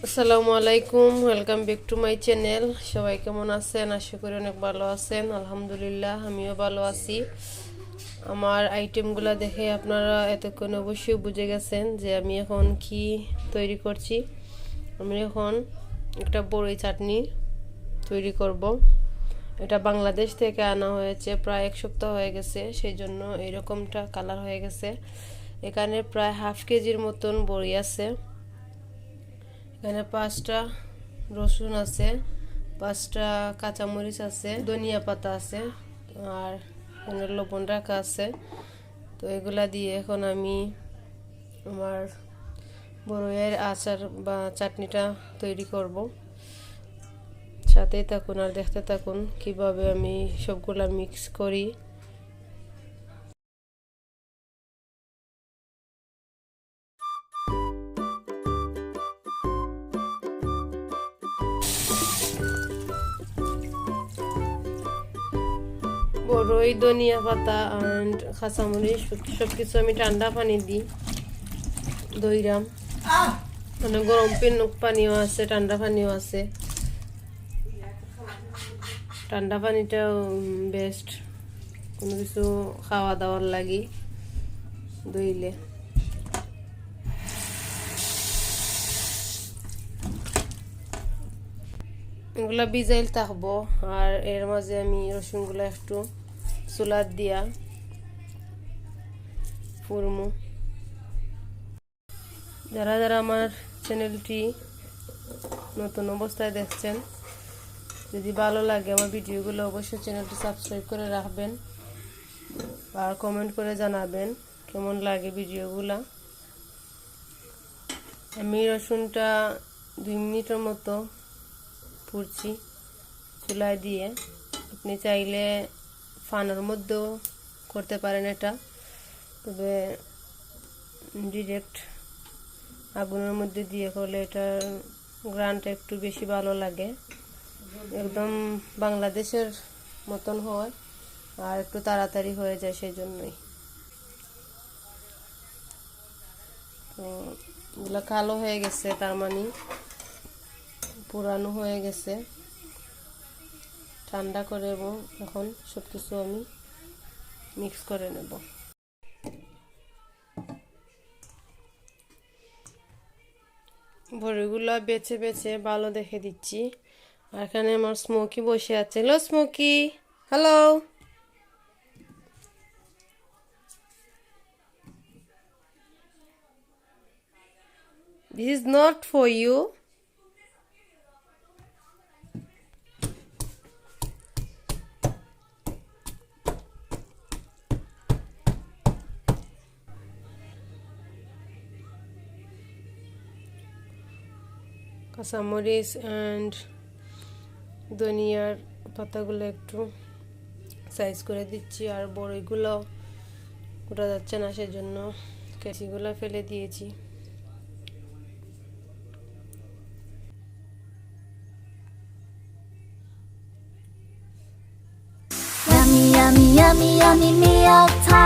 আসসালামু আলাইকুম, welcome back to my channel. সবাই কেমন আছেন? আশা করি অনেক ভালো আছেন। আলহামদুলিল্লাহ, আমিও ভালো আছি। আমার আইটেমগুলো দেখে আপনারা এতক্ষণ অবশ্যই বুঝে গেছেন যে আমি এখন কি তৈরি করছি। আমি এখন একটা বড়ই চাটনি তৈরি করব। এটা বাংলাদেশ থেকে আনা হয়েছে, প্রায় এক সপ্তাহ হয়ে গেছে, সেই জন্য এইরকমটা কালার হয়ে গেছে। এখানে প্রায় হাফ কেজির মতন বড়ি আছে। এখানে 5টা রসুন আছে, 5টা কাঁচামরিচ আছে, ধনিয়া পাতা আছে, আর এখানে লবণ রাখা আছে। তো এগুলা দিয়ে এখন আমি আমার বড়ইয়ের আচার বা চাটনিটা তৈরি করব। সাথেই থাকুন আর দেখতে থাকুন কিভাবে আমি সবগুলা মিক্স করি। বড়ই, ধনিয়া পাতা অ্যান্ড কাঁচামরিচ সব কিছু আমি ঠান্ডা পানি দিই দইরাম। মানে গরম পানিও আছে, ঠান্ডা পানিও আছে। ঠান্ডা পানিটাও বেস্ট কোনো কিছু খাওয়া দাওয়ার লাগি দইলে। এগুলা ভিজাইল থাকবো, আর এর মাঝে আমি রসুনগুলো একটু চুলার দিয়া ফুরমু। যারা যারা আমার চ্যানেলটি নতুন অবস্থায় দেখছেন, যদি ভালো লাগে আমার ভিডিওগুলো, অবশ্যই চ্যানেলটি সাবস্ক্রাইব করে রাখবেন আর কমেন্ট করে জানাবেন কেমন লাগে ভিডিওগুলা। আমি রসুনটা 2 মিনিটের মতো পুড়ছি চুলায় দিয়ে। আপনি চাইলে ফানের মধ্যেও করতে পারেন এটা, তবে ডিরেক্ট আগুনের মধ্যে দিয়ে করলে এটার গ্রানটা একটু বেশি ভালো লাগে, একদম বাংলাদেশের মতন হয় আর একটু তাড়াতাড়ি হয়ে যায়, সেই জন্যই। তো এগুলো কালো হয়ে গেছে, তার মানে পুরানো হয়ে গেছে। ঠান্ডা করে এবং এখন সব কিছু আমি মিক্স করে নেব। বড়িগুলো বেছে বেছে ভালো দেখে দিচ্ছি। আর এখানে আমার স্মোকি বসে আছে। Hello smoky, hello. This is not for you. কাঁচামরিচ অ্যান্ড ধনিয়ার পাতাগুলো একটু সাইজ করে দিচ্ছি, আর বড়িগুলো ওটা যাচ্ছে না, সেজন্য কেঁচিগুলো ফেলে দিয়েছি। Yummy, yummy, yummy, yummy meal time.